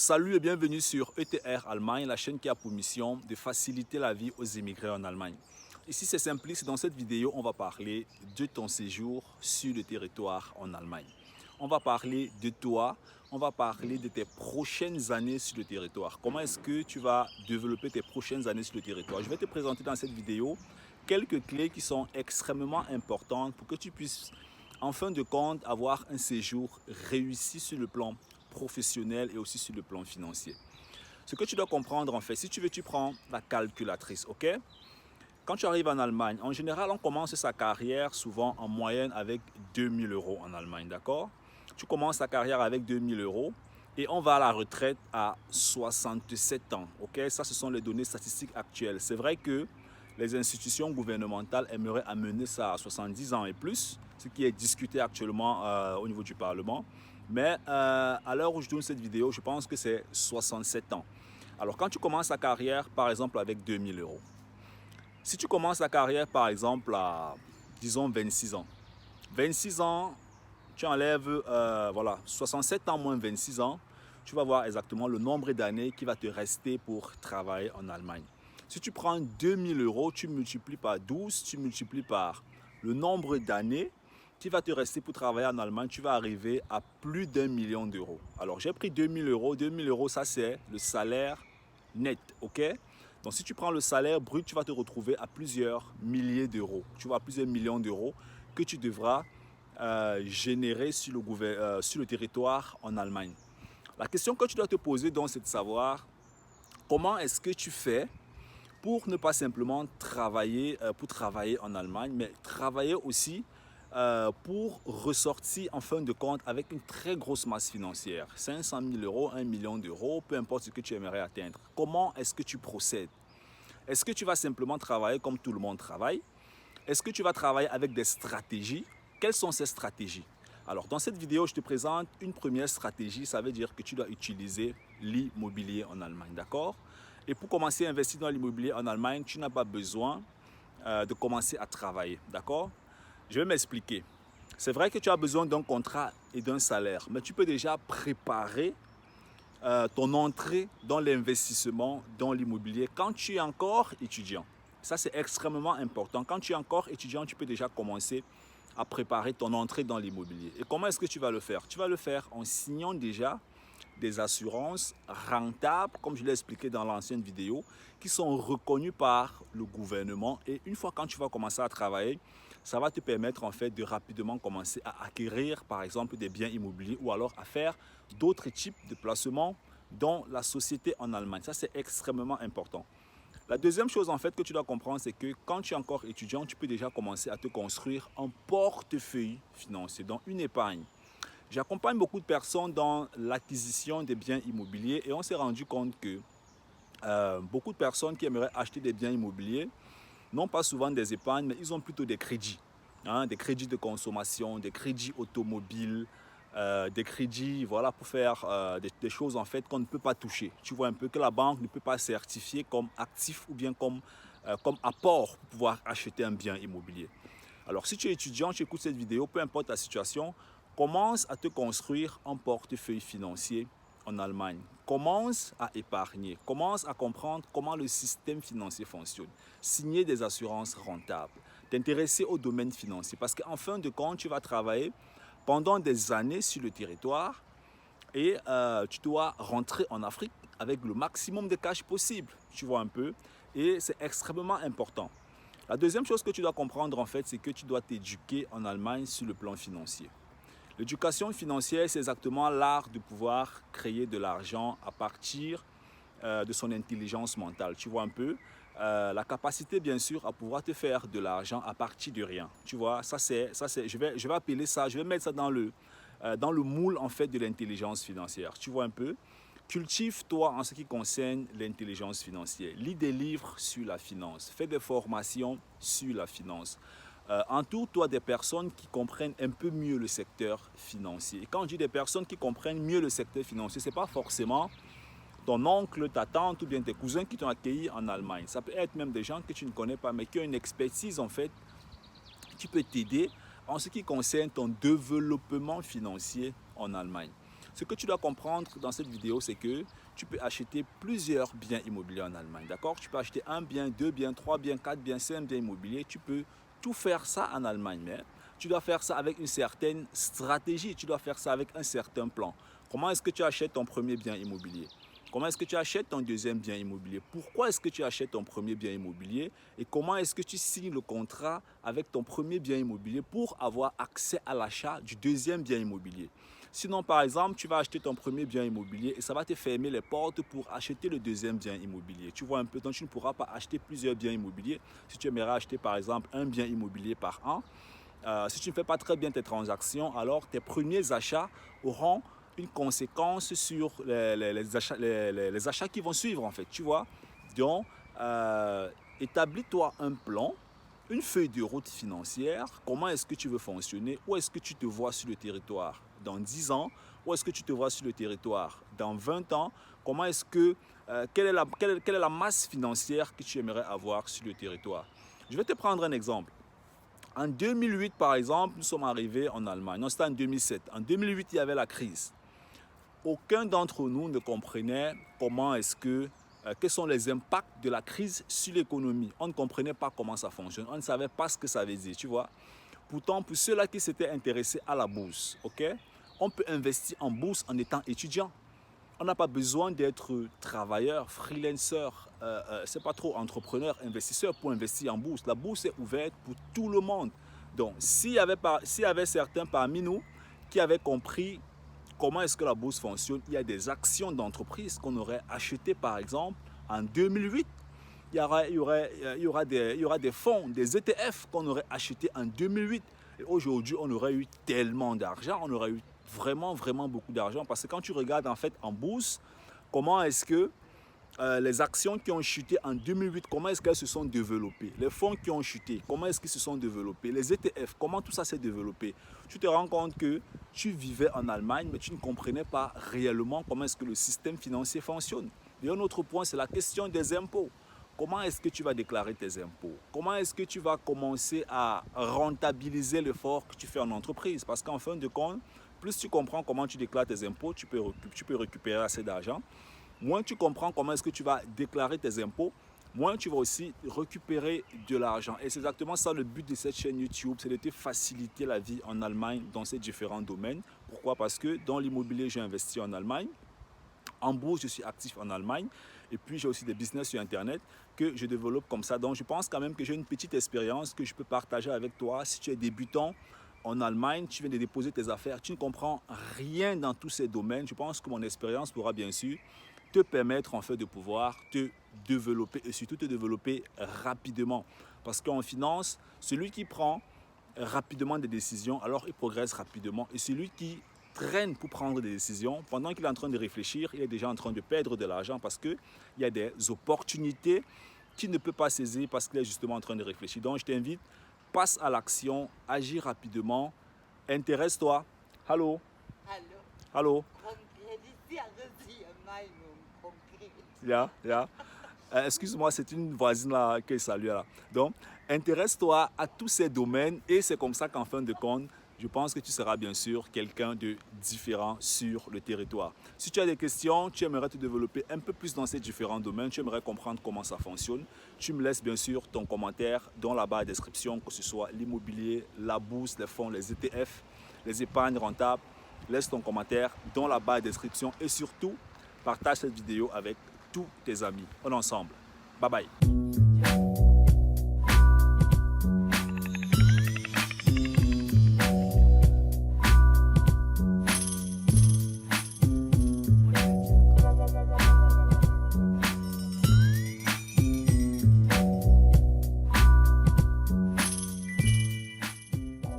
Salut et bienvenue sur ETR Allemagne, la chaîne qui a pour mission de faciliter la vie aux immigrés en Allemagne. Ici c'est Simplice, dans cette vidéo on va parler de ton séjour sur le territoire en Allemagne. On va parler de toi, on va parler de tes prochaines années sur le territoire. Comment est-ce que tu vas développer tes prochaines années sur le territoire? Je vais te présenter dans cette vidéo quelques clés qui sont extrêmement importantes pour que tu puisses en fin de compte avoir un séjour réussi sur le plan professionnel et aussi sur le plan financier. Ce que tu dois comprendre en fait, si tu veux, tu prends la calculatrice, ok? Quand tu arrives en Allemagne, en général, on commence sa carrière souvent en moyenne avec 2000 euros en Allemagne, d'accord? Tu commences ta carrière avec 2000 euros et on va à la retraite à 67 ans, ok? Ça, ce sont les données statistiques actuelles. C'est vrai que les institutions gouvernementales aimeraient amener ça à 70 ans et plus, ce qui est discuté actuellement au niveau du Parlement. Mais à l'heure où je tourne cette vidéo, je pense que c'est 67 ans. Alors quand tu commences ta carrière, par exemple, avec 2000 euros, si tu commences ta carrière, par exemple, à, disons, 26 ans, 26 ans, tu enlèves, voilà, 67 ans moins 26 ans, tu vas voir exactement le nombre d'années qui va te rester pour travailler en Allemagne. Si tu prends 2000 euros, tu multiplies par 12, tu multiplies par le nombre d'années qui va te rester pour travailler en Allemagne, tu vas arriver à plus d'1 million d'euros. Alors j'ai pris 2000 euros. 2000 euros, ça c'est le salaire net, ok? Donc si tu prends le salaire brut, tu vas te retrouver à plusieurs milliers d'euros. Tu vois, à plusieurs millions d'euros que tu devras générer sur le territoire en Allemagne. La question que tu dois te poser donc, c'est de savoir comment est-ce que tu fais pour ne pas simplement travailler pour travailler en Allemagne, mais travailler aussi pour ressortir en fin de compte avec une très grosse masse financière, 500 000 euros, 1 million d'euros, peu importe ce que tu aimerais atteindre. Comment est-ce que tu procèdes? Est-ce que tu vas simplement travailler comme tout le monde travaille? Est-ce que tu vas travailler avec des stratégies? Quelles sont ces stratégies? Alors, dans cette vidéo, je te présente une première stratégie. Ça veut dire que tu dois utiliser l'immobilier en Allemagne, d'accord? Et pour commencer à investir dans l'immobilier en Allemagne, tu n'as pas besoin de commencer à travailler, d'accord? Je vais m'expliquer. C'est vrai que tu as besoin d'un contrat et d'un salaire, mais tu peux déjà préparer ton entrée dans l'investissement, dans l'immobilier, quand tu es encore étudiant. Ça, c'est extrêmement important. Quand tu es encore étudiant, tu peux déjà commencer à préparer ton entrée dans l'immobilier. Et comment est-ce que tu vas le faire? Tu vas le faire en signant déjà des assurances rentables, comme je l'ai expliqué dans l'ancienne vidéo, qui sont reconnues par le gouvernement. Et une fois quand tu vas commencer à travailler, ça va te permettre en fait de rapidement commencer à acquérir par exemple des biens immobiliers ou alors à faire d'autres types de placements dans la société en Allemagne. Ça, c'est extrêmement important. La deuxième chose en fait que tu dois comprendre, c'est que quand tu es encore étudiant, tu peux déjà commencer à te construire un portefeuille financier, donc une épargne. J'accompagne beaucoup de personnes dans l'acquisition des biens immobiliers et on s'est rendu compte que beaucoup de personnes qui aimeraient acheter des biens immobiliers n'ont pas souvent des épargnes, mais ils ont plutôt des crédits. Hein, des crédits de consommation, des crédits automobiles, des crédits voilà, pour faire des choses en fait qu'on ne peut pas toucher. Tu vois un peu que la banque ne peut pas certifier comme actif ou bien comme apport pour pouvoir acheter un bien immobilier. Alors si tu es étudiant, tu écoutes cette vidéo, peu importe ta situation, commence à te construire un portefeuille financier en Allemagne. Commence à épargner, commence à comprendre comment le système financier fonctionne. Signer des assurances rentables, t'intéresser au domaine financier parce qu'en fin de compte, tu vas travailler pendant des années sur le territoire et tu dois rentrer en Afrique avec le maximum de cash possible, tu vois un peu, et c'est extrêmement important. La deuxième chose que tu dois comprendre en fait, c'est que tu dois t'éduquer en Allemagne sur le plan financier. L'éducation financière, c'est exactement l'art de pouvoir créer de l'argent à partir de son intelligence mentale. Tu vois un peu la capacité, bien sûr, à pouvoir te faire de l'argent à partir de rien. Tu vois, je vais appeler ça, je vais mettre ça dans le moule en fait de l'intelligence financière. Tu vois un peu. Cultive-toi en ce qui concerne l'intelligence financière. Lis des livres sur la finance. Fais des formations sur la finance. Entoure-toi des personnes qui comprennent un peu mieux le secteur financier. Et quand je dis des personnes qui comprennent mieux le secteur financier, ce n'est pas forcément ton oncle, ta tante ou bien tes cousins qui t'ont accueilli en Allemagne. Ça peut être même des gens que tu ne connais pas, mais qui ont une expertise en fait, qui peut t'aider en ce qui concerne ton développement financier en Allemagne. Ce que tu dois comprendre dans cette vidéo, c'est que tu peux acheter plusieurs biens immobiliers en Allemagne. D'accord? Tu peux acheter un bien, deux biens, trois biens, quatre biens, cinq biens immobiliers. Tu peux tout faire ça en Allemagne. Mais tu dois faire ça avec une certaine stratégie. Tu dois faire ça avec un certain plan. Comment est-ce que tu achètes ton premier bien immobilier? Comment est-ce que tu achètes ton deuxième bien immobilier? Pourquoi est-ce que tu achètes ton premier bien immobilier? Et comment est-ce que tu signes le contrat avec ton premier bien immobilier pour avoir accès à l'achat du deuxième bien immobilier? Sinon, par exemple, tu vas acheter ton premier bien immobilier et ça va te fermer les portes pour acheter le deuxième bien immobilier. Tu vois un peu, donc tu ne pourras pas acheter plusieurs biens immobiliers. Si tu aimerais acheter, par exemple, un bien immobilier par an, si tu ne fais pas très bien tes transactions, alors tes premiers achats auront une conséquence sur les achats qui vont suivre en fait, tu vois. Donc, établis-toi un plan, une feuille de route financière, comment est-ce que tu veux fonctionner, où est-ce que tu te vois sur le territoire dans 10 ans, où est-ce que tu te vois sur le territoire dans 20 ans, comment est-ce que, quelle est la masse financière que tu aimerais avoir sur le territoire. Je vais te prendre un exemple. En 2008, par exemple, nous sommes arrivés en Allemagne. Non, c'était en 2007. En 2008, il y avait la crise. Aucun d'entre nous ne comprenait comment est-ce que, quels sont les impacts de la crise sur l'économie. On ne comprenait pas comment ça fonctionne. On ne savait pas ce que ça veut dire, tu vois. Pourtant, pour ceux-là qui s'étaient intéressés à la bourse, ok, on peut investir en bourse en étant étudiant. On n'a pas besoin d'être travailleur, freelancer, c'est pas trop entrepreneur, investisseur pour investir en bourse. La bourse est ouverte pour tout le monde. Donc, s'il y avait certains parmi nous qui avaient compris comment est-ce que la bourse fonctionne, il y a des actions d'entreprise qu'on aurait achetées par exemple en 2008. Il y aura des fonds, des ETF qu'on aurait achetés en 2008. Et aujourd'hui, on aurait eu tellement d'argent, on aurait eu vraiment, vraiment beaucoup d'argent. Parce que quand tu regardes en fait en bourse, comment est-ce que les actions qui ont chuté en 2008, comment est-ce qu'elles se sont développées? Les fonds qui ont chuté, comment est-ce qu'ils se sont développés? Les ETF, comment tout ça s'est développé? Tu te rends compte que tu vivais en Allemagne, mais tu ne comprenais pas réellement comment est-ce que le système financier fonctionne. Et un autre point, c'est la question des impôts. Comment est-ce que tu vas déclarer tes impôts? Comment est-ce que tu vas commencer à rentabiliser l'effort que tu fais en entreprise? Parce qu'en fin de compte, plus tu comprends comment tu déclares tes impôts, tu peux récupérer assez d'argent. Moins tu comprends comment est-ce que tu vas déclarer tes impôts, moins tu vas aussi récupérer de l'argent. Et c'est exactement ça le but de cette chaîne YouTube, c'est de te faciliter la vie en Allemagne dans ces différents domaines. Pourquoi? Parce que dans l'immobilier, j'ai investi en Allemagne. En bourse, je suis actif en Allemagne. Et puis, j'ai aussi des business sur Internet que je développe comme ça. Donc, je pense quand même que j'ai une petite expérience que je peux partager avec toi. Si tu es débutant en Allemagne, tu viens de déposer tes affaires, tu ne comprends rien dans tous ces domaines, je pense que mon expérience pourra bien sûr te permettre en fait de pouvoir te développer et surtout te développer rapidement. Parce qu'en finance, celui qui prend rapidement des décisions, alors il progresse rapidement. Et celui qui traîne pour prendre des décisions, pendant qu'il est en train de réfléchir, il est déjà en train de perdre de l'argent parce qu'il y a des opportunités qu'il ne peut pas saisir parce qu'il est justement en train de réfléchir. Donc je t'invite, passe à l'action, agis rapidement, intéresse-toi. Allô? Hallo, Allô? konkretisiere Sie Ihre Meinung konkret. Yeah. Excuse-moi, c'est une voisine là que je salue là. Donc, intéresse-toi à tous ces domaines et c'est comme ça qu'en fin de compte, je pense que tu seras bien sûr quelqu'un de différent sur le territoire. Si tu as des questions, tu aimerais te développer un peu plus dans ces différents domaines, tu aimerais comprendre comment ça fonctionne, tu me laisses bien sûr ton commentaire dans la barre de description, que ce soit l'immobilier, la bourse, les fonds, les ETF, les épargnes rentables. Laisse ton commentaire dans la barre de description et surtout, partage cette vidéo avec tous tes amis. On est ensemble. Bye bye.